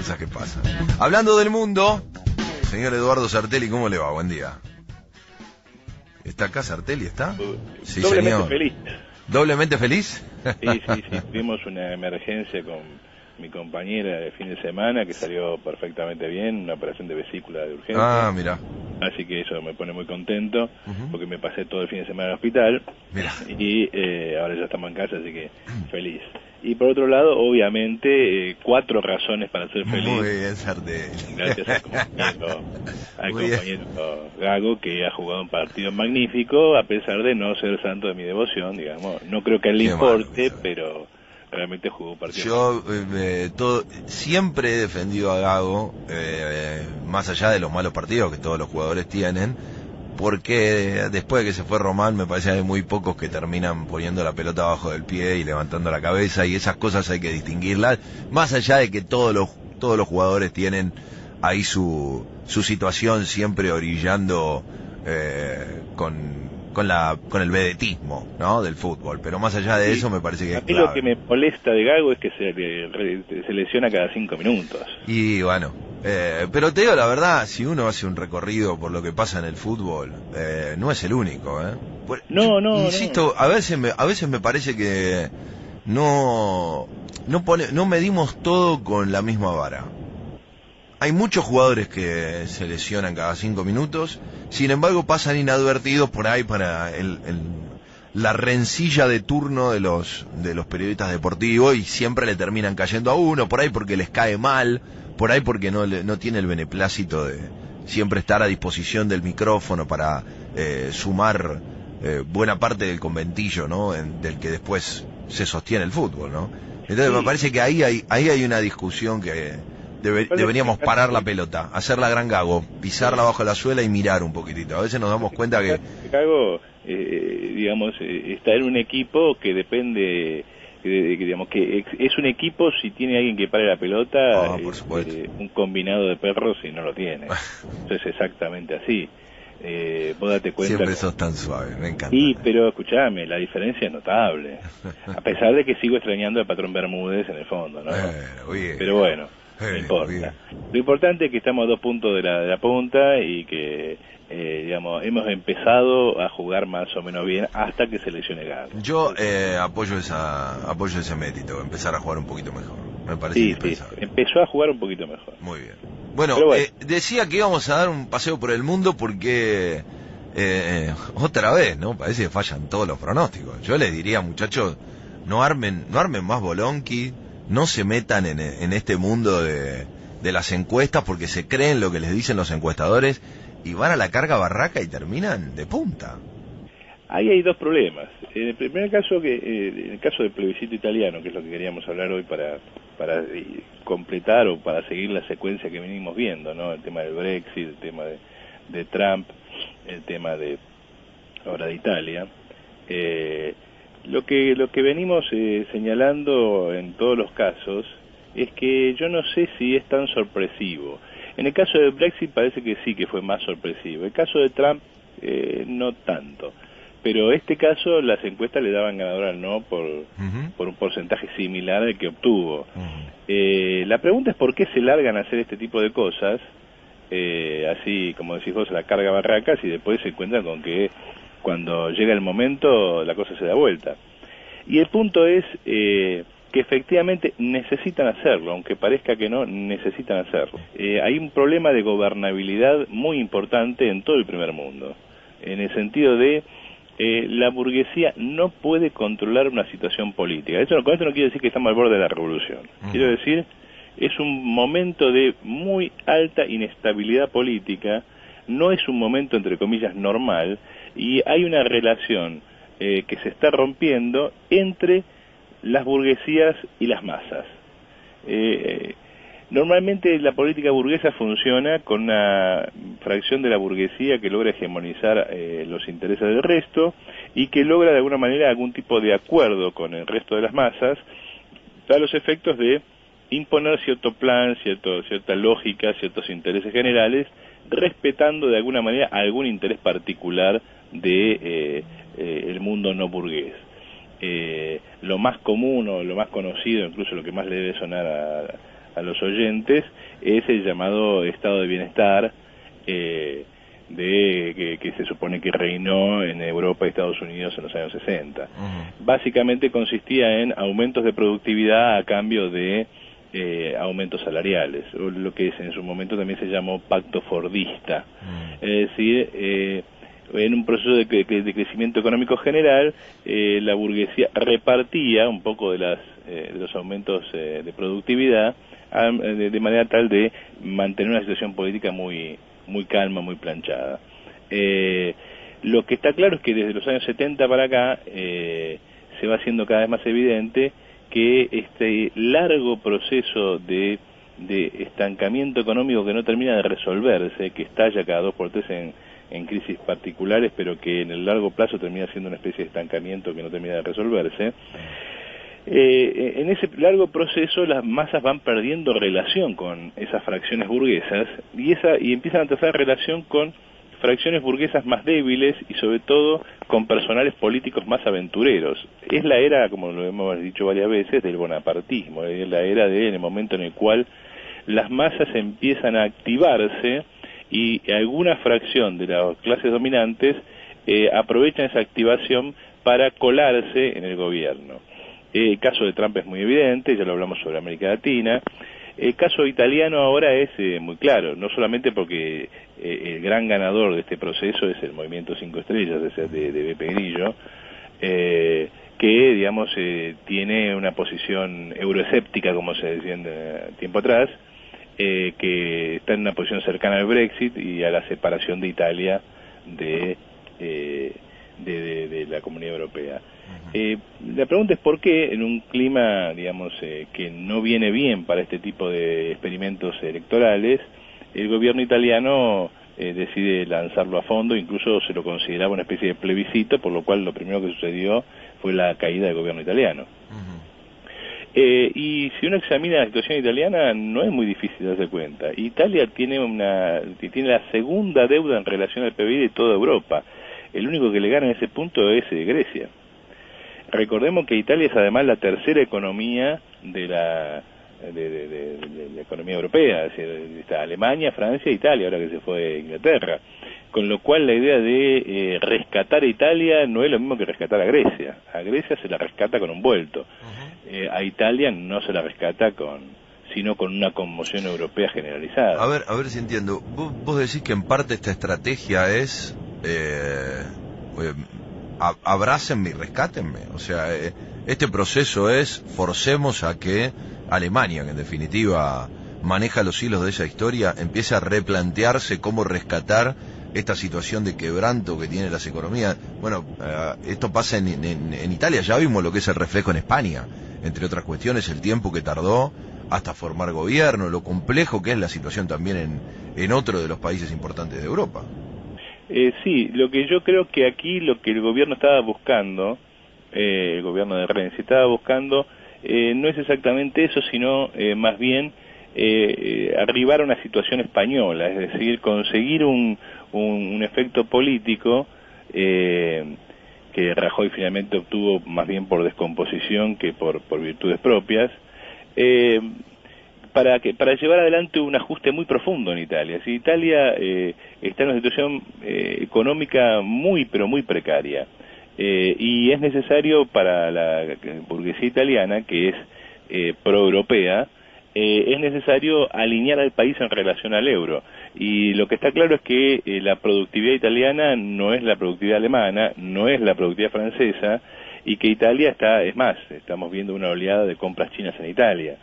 cosas que pasan. Hablando del mundo, señor Eduardo Sartelli, ¿cómo le va? Buen día. ¿Está acá Sartelli? ¿Está? Sí, doblemente señor. Feliz. ¿Doblemente feliz? Sí. Tuvimos una emergencia con mi compañera de fin de semana que salió perfectamente bien, una operación de vesícula de urgencia. Ah, mira. Así que eso me pone muy contento, porque me pasé todo el fin de semana en el hospital. Mira. Y ahora ya estamos en casa, así que feliz. Y por otro lado, obviamente, 4 razones para ser feliz. Muy bien, Sartelli. Gracias al compañero Gago, que ha jugado un partido magnífico, a pesar de no ser santo de mi devoción, digamos. No creo que a él le importe, pero realmente jugó un partido. Yo siempre he defendido a Gago, más allá de los malos partidos que todos los jugadores tienen, porque después de que se fue Román me parece que hay muy pocos que terminan poniendo la pelota abajo del pie y levantando la cabeza, y esas cosas hay que distinguirlas, más allá de que todos los jugadores tienen ahí su situación siempre orillando con el vedetismo, ¿no?, del fútbol, pero más allá de eso me parece que a mí lo que me molesta de Gago es que se lesiona cada 5 minutos. Y bueno, pero te digo la verdad, si uno hace un recorrido por lo que pasa en el fútbol, no es el único, insisto, a veces me parece que no medimos todo con la misma vara. Hay muchos jugadores que se lesionan cada 5 minutos, sin embargo pasan inadvertidos por ahí para la rencilla de turno de los periodistas deportivos, y siempre le terminan cayendo a uno, por ahí porque les cae mal, por ahí porque no tiene el beneplácito de siempre estar a disposición del micrófono para sumar buena parte del conventillo, ¿no?, del que después se sostiene el fútbol, ¿no? Entonces me parece que ahí hay una discusión que deberíamos parar la pelota, hacer la gran Gago, pisarla bajo la suela y mirar un poquitito. A veces nos damos cuenta que Gago, digamos, está en un equipo que depende, digamos, que es un equipo si tiene alguien que pare la pelota, por supuesto. Un combinado de perros si no lo tiene. Eso es exactamente así. Vos date cuenta. Siempre sos tan suave, me encanta. Sí, pero escuchame, la diferencia es notable. A pesar de que sigo extrañando al patrón Bermúdez en el fondo, ¿no? Pero bueno. No importa. Bien. Lo importante es que estamos a 2 puntos de la punta y que, digamos, hemos empezado a jugar más o menos bien hasta que se lesione Gago. Yo apoyo ese mérito, empezar a jugar un poquito mejor. Me parece indispensable. Sí, empezó a jugar un poquito mejor. Muy bien. Bueno, decía que íbamos a dar un paseo por el mundo porque otra vez, ¿no? Parece que fallan todos los pronósticos. Yo les diría, muchachos, no armen más bolonqui. No se metan en este mundo de las encuestas porque se creen lo que les dicen los encuestadores y van a la carga barraca y terminan de punta. Ahí hay 2 problemas. En el primer caso, en el caso del plebiscito italiano, que es lo que queríamos hablar hoy para completar o para seguir la secuencia que venimos viendo, ¿no? El tema del Brexit, el tema de Trump, el tema de ahora de Italia. Lo que venimos señalando en todos los casos es que yo no sé si es tan sorpresivo. En el caso de Brexit parece que sí que fue más sorpresivo. El caso de Trump no tanto. Pero este caso las encuestas le daban ganador al no por un porcentaje similar al que obtuvo. La pregunta es por qué se largan a hacer este tipo de cosas, así como decís vos, la carga barracas, y después se encuentran con que cuando llega el momento la cosa se da vuelta. Y el punto es que efectivamente necesitan hacerlo, aunque parezca que no, necesitan hacerlo. Hay un problema de gobernabilidad muy importante en todo el primer mundo, en el sentido de la burguesía no puede controlar una situación política. Con esto no quiero decir que estamos al borde de la revolución. Quiero decir, es un momento de muy alta inestabilidad política, no es un momento, entre comillas, normal, y hay una relación que se está rompiendo entre las burguesías y las masas. Normalmente la política burguesa funciona con una fracción de la burguesía que logra hegemonizar los intereses del resto y que logra de alguna manera algún tipo de acuerdo con el resto de las masas para los efectos de imponer cierto plan, cierta lógica, ciertos intereses generales, respetando de alguna manera algún interés particular de el mundo no burgués. Lo más común o lo más conocido, incluso lo que más le debe sonar a los oyentes es el llamado estado de bienestar que se supone que reinó en Europa y Estados Unidos en los años 60. Básicamente consistía en aumentos de productividad a cambio de aumentos salariales, o lo que en su momento también se llamó pacto fordista. Es decir, en un proceso de crecimiento económico general, la burguesía repartía un poco de los aumentos de productividad de manera tal de mantener una situación política muy calma, muy planchada. Lo que está claro es que desde los años 70 para acá se va haciendo cada vez más evidente que este largo proceso de estancamiento económico que no termina de resolverse, que estalla cada 2 por 3 en crisis particulares, pero que en el largo plazo termina siendo una especie de estancamiento que no termina de resolverse, en ese largo proceso las masas van perdiendo relación con esas fracciones burguesas y empiezan a tener relación con fracciones burguesas más débiles y sobre todo con personales políticos más aventureros. Es la era, como lo hemos dicho varias veces, del bonapartismo, es la era en el momento en el cual las masas empiezan a activarse y alguna fracción de las clases dominantes aprovechan esa activación para colarse en el gobierno. El caso de Trump es muy evidente, ya lo hablamos sobre América Latina. El caso italiano ahora es muy claro, no solamente porque el gran ganador de este proceso es el Movimiento 5 Estrellas, de Beppe Grillo, que, digamos, tiene una posición euroescéptica, como se decía tiempo atrás, que está en una posición cercana al Brexit y a la separación de Italia de la Comunidad Europea. La pregunta es por qué en un clima, digamos, que no viene bien para este tipo de experimentos electorales, el gobierno italiano decide lanzarlo a fondo, incluso se lo consideraba una especie de plebiscito, por lo cual lo primero que sucedió fue la caída del gobierno italiano. Y si uno examina la situación italiana, no es muy difícil darse cuenta. Italia tiene la segunda deuda en relación al PBI de toda Europa. El único que le gana en ese punto es Grecia. Recordemos que Italia es además la tercera economía de la economía europea, es decir, está Alemania, Francia e Italia, ahora que se fue Inglaterra. Con lo cual la idea de rescatar a Italia no es lo mismo que rescatar a Grecia. A Grecia se la rescata con un vuelto. A Italia no se la rescata sino con una conmoción europea generalizada. A ver si entiendo. Vos decís que en parte esta estrategia es abrácenme y rescátenme. O sea, este proceso es forcemos a que Alemania, que en definitiva maneja los hilos de esa historia, empiece a replantearse cómo rescatar esta situación de quebranto que tienen las economías. Bueno, esto pasa en Italia, ya vimos lo que es el reflejo en España, entre otras cuestiones, el tiempo que tardó hasta formar gobierno, lo complejo que es la situación también en otro de los países importantes de Europa. Sí, lo que yo creo que aquí lo que el gobierno estaba buscando, el gobierno de Renzi estaba buscando, no es exactamente eso, sino más bien arribar a una situación española, es decir, conseguir un efecto político que Rajoy finalmente obtuvo más bien por descomposición que por virtudes propias, para llevar adelante un ajuste muy profundo en Italia. Si Italia está en una situación económica pero muy precaria, y es necesario para la burguesía italiana, que es pro-europea, es necesario alinear al país en relación al euro. Y lo que está claro es que la productividad italiana no es la productividad alemana, no es la productividad francesa, y que Italia estamos viendo una oleada de compras chinas en Italia.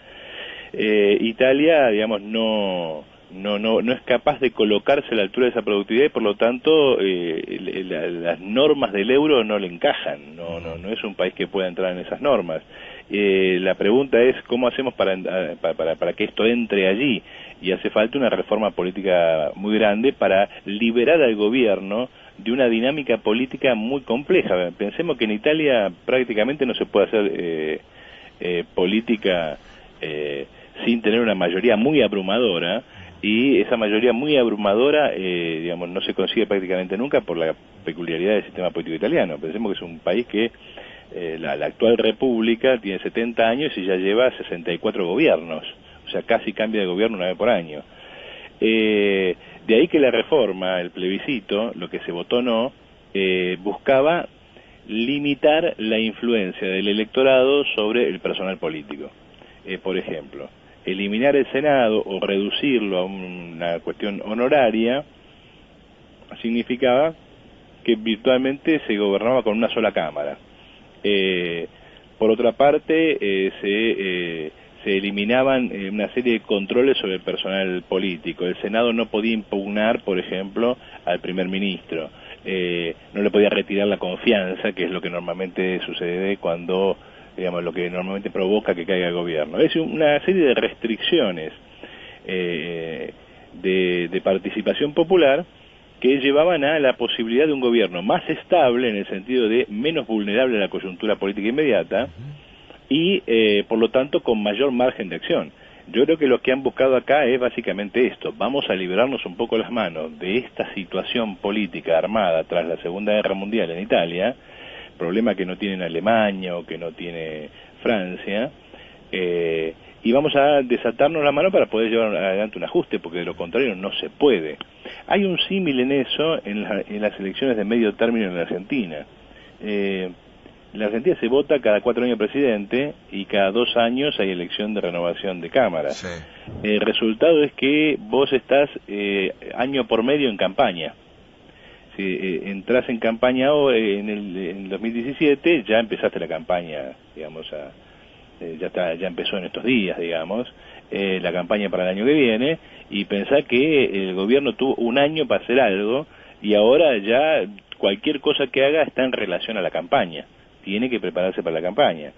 Italia, digamos, no es capaz de colocarse a la altura de esa productividad y por lo tanto las normas del euro no le encajan, no es un país que pueda entrar en esas normas. La pregunta es cómo hacemos para que esto entre allí, y hace falta una reforma política muy grande para liberar al gobierno de una dinámica política muy compleja. Pensemos que en Italia prácticamente no se puede hacer política sin tener una mayoría muy abrumadora, y esa mayoría muy abrumadora digamos, no se consigue prácticamente nunca por la peculiaridad del sistema político italiano. Pensemos que es un país que la actual república tiene 70 años y ya lleva 64 gobiernos, o sea, casi cambia de gobierno una vez por año. De ahí que la reforma, el plebiscito, lo que se votó no, buscaba limitar la influencia del electorado sobre el personal político. Por ejemplo, eliminar el Senado o reducirlo a una cuestión honoraria significaba que virtualmente se gobernaba con una sola cámara. Por otra parte, se eliminaban una serie de controles sobre el personal político. El Senado no podía impugnar, por ejemplo, al primer ministro. No le podía retirar la confianza, que es lo que normalmente sucede cuando, digamos, lo que normalmente provoca que caiga el gobierno. Es una serie de restricciones de participación popular que llevaban a la posibilidad de un gobierno más estable, en el sentido de menos vulnerable a la coyuntura política inmediata, y por lo tanto con mayor margen de acción. Yo creo que lo que han buscado acá es básicamente esto: vamos a liberarnos un poco las manos de esta situación política armada tras la Segunda Guerra Mundial en Italia, problema que no tiene Alemania o que no tiene Francia, y vamos a desatarnos la mano para poder llevar adelante un ajuste, porque de lo contrario no se puede. Hay un símil en eso en las elecciones de medio término en la Argentina. En la Argentina se vota cada 4 años presidente y cada 2 años hay elección de renovación de Cámara. Sí. El resultado es que vos estás año por medio en campaña. Si entras en campaña en el 2017, ya empezaste la campaña, digamos, ya empezó en estos días, digamos, la campaña para el año que viene, y pensá que el gobierno tuvo un año para hacer algo, y ahora ya cualquier cosa que haga está en relación a la campaña. Tiene que prepararse para la campaña.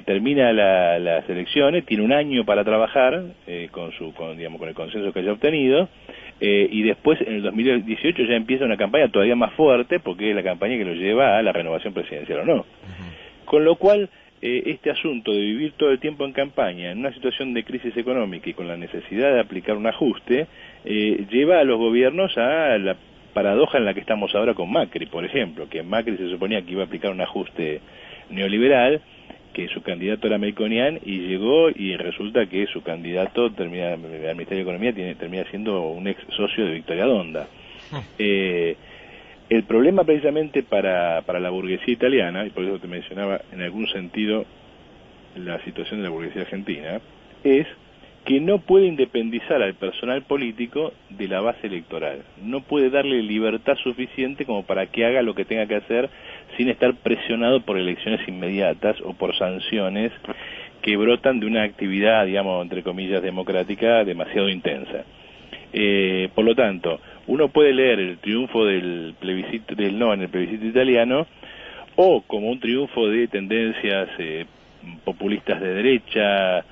Termina las elecciones, tiene un año para trabajar con el consenso que haya obtenido, y después en el 2018 ya empieza una campaña todavía más fuerte, porque es la campaña que lo lleva a la renovación presidencial o no. Con lo cual, este asunto de vivir todo el tiempo en campaña, en una situación de crisis económica y con la necesidad de aplicar un ajuste, lleva a los gobiernos a la paradoja en la que estamos ahora con Macri, por ejemplo, que Macri se suponía que iba a aplicar un ajuste neoliberal, que su candidato era Melconian, y llegó y resulta que su candidato al Ministerio de Economía termina siendo un ex socio de Victoria Donda. El problema precisamente para la burguesía italiana, y por eso te mencionaba en algún sentido la situación de la burguesía argentina, es que no puede independizar al personal político de la base electoral. No puede darle libertad suficiente como para que haga lo que tenga que hacer sin estar presionado por elecciones inmediatas o por sanciones que brotan de una actividad, digamos, entre comillas, democrática demasiado intensa. Por lo tanto, uno puede leer el triunfo del plebiscito del no en el plebiscito italiano o como un triunfo de tendencias populistas de derecha,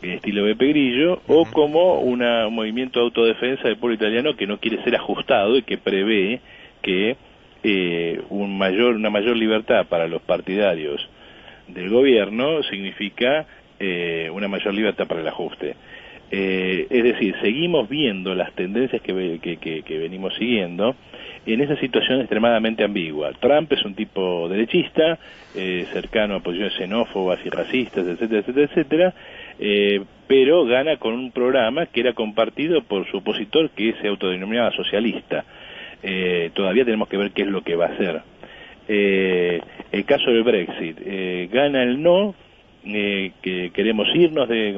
estilo Beppe Grillo, o como un movimiento de autodefensa del pueblo italiano que no quiere ser ajustado y que prevé que una mayor libertad para los partidarios del gobierno significa una mayor libertad para el ajuste. Es decir, seguimos viendo las tendencias que venimos siguiendo en esa situación extremadamente ambigua. Trump es un tipo derechista, cercano a posiciones xenófobas y racistas, etcétera, etcétera, etcétera, pero gana con un programa que era compartido por su opositor, que se autodenominaba socialista. Todavía tenemos que ver qué es lo que va a hacer. El caso del Brexit, gana el no, que queremos irnos de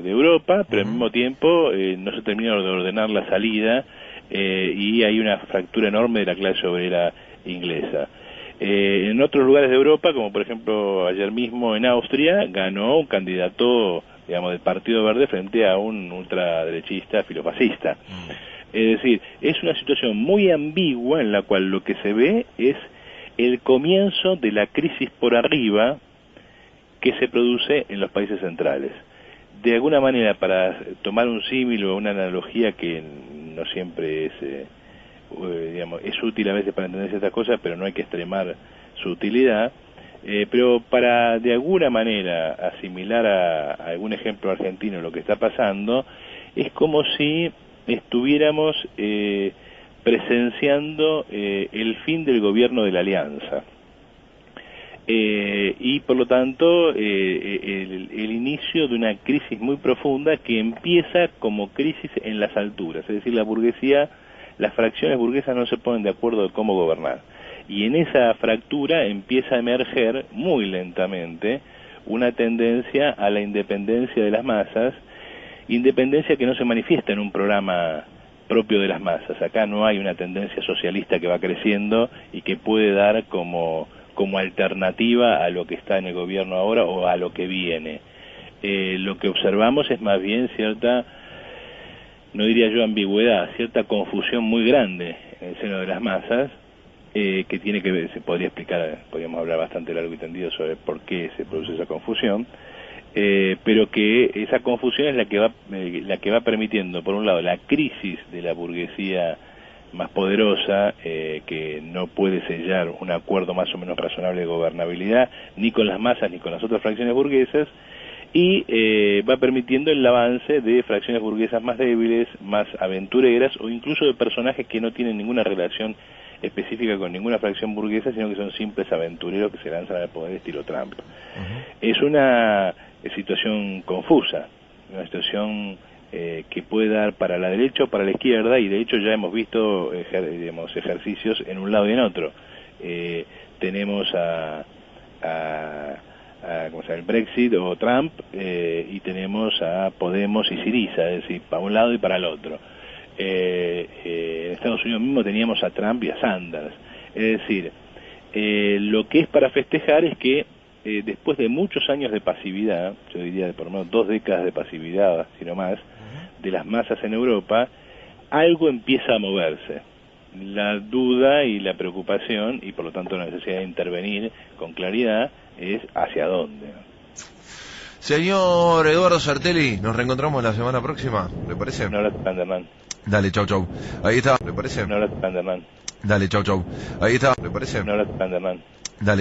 Europa, pero al mismo tiempo no se termina de ordenar la salida, y hay una fractura enorme de la clase obrera inglesa. En otros lugares de Europa, como por ejemplo ayer mismo en Austria, ganó un candidato, digamos, del Partido Verde frente a un ultraderechista filofascista. Es decir, es una situación muy ambigua en la cual lo que se ve es el comienzo de la crisis por arriba que se produce en los países centrales. De alguna manera, para tomar un símil o una analogía que no siempre es, es útil a veces para entender ciertas cosas, pero no hay que extremar su utilidad, pero para de alguna manera asimilar a algún ejemplo argentino lo que está pasando, es como si estuviéramos presenciando el fin del gobierno de la Alianza. y por lo tanto el inicio de una crisis muy profunda que empieza como crisis en las alturas, es decir, la burguesía, las fracciones burguesas no se ponen de acuerdo de cómo gobernar, y en esa fractura empieza a emerger muy lentamente una tendencia a la independencia de las masas, independencia que no se manifiesta en un programa propio de las masas. Acá no hay una tendencia socialista que va creciendo y que puede dar como alternativa a lo que está en el gobierno ahora o a lo que viene. Lo que observamos es más bien cierta, no diría yo ambigüedad, cierta confusión muy grande en el seno de las masas, que tiene que ver, se podría explicar, podríamos hablar bastante largo y tendido sobre por qué se produce esa confusión, pero que esa confusión es la que va permitiendo, por un lado, la crisis de la burguesía más poderosa, que no puede sellar un acuerdo más o menos razonable de gobernabilidad, ni con las masas ni con las otras fracciones burguesas, y va permitiendo el avance de fracciones burguesas más débiles, más aventureras, o incluso de personajes que no tienen ninguna relación específica con ninguna fracción burguesa, sino que son simples aventureros que se lanzan al poder estilo Trump. Es una situación confusa, una situación que puede dar para la derecha o para la izquierda, y de hecho ya hemos visto ejercicios en un lado y en otro. Tenemos ¿cómo se llama? El Brexit o Trump, y tenemos a Podemos y Syriza, es decir, para un lado y para el otro. En Estados Unidos mismo teníamos a Trump y a Sanders. Es decir, lo que es para festejar es que después de muchos años de pasividad, yo diría de por lo menos 2 décadas de pasividad, si no más, de las masas en Europa, algo empieza a moverse. La duda y la preocupación, y por lo tanto la necesidad de intervenir con claridad, es hacia dónde. Señor Eduardo Sartelli, nos reencontramos la semana próxima, ¿le parece? Un abrazo, Anderman. Dale, chau, chau. Ahí está, ¿le parece? Un abrazo, Anderman. Dale, chau, chau. Ahí está, ¿le parece? Un abrazo, Anderman.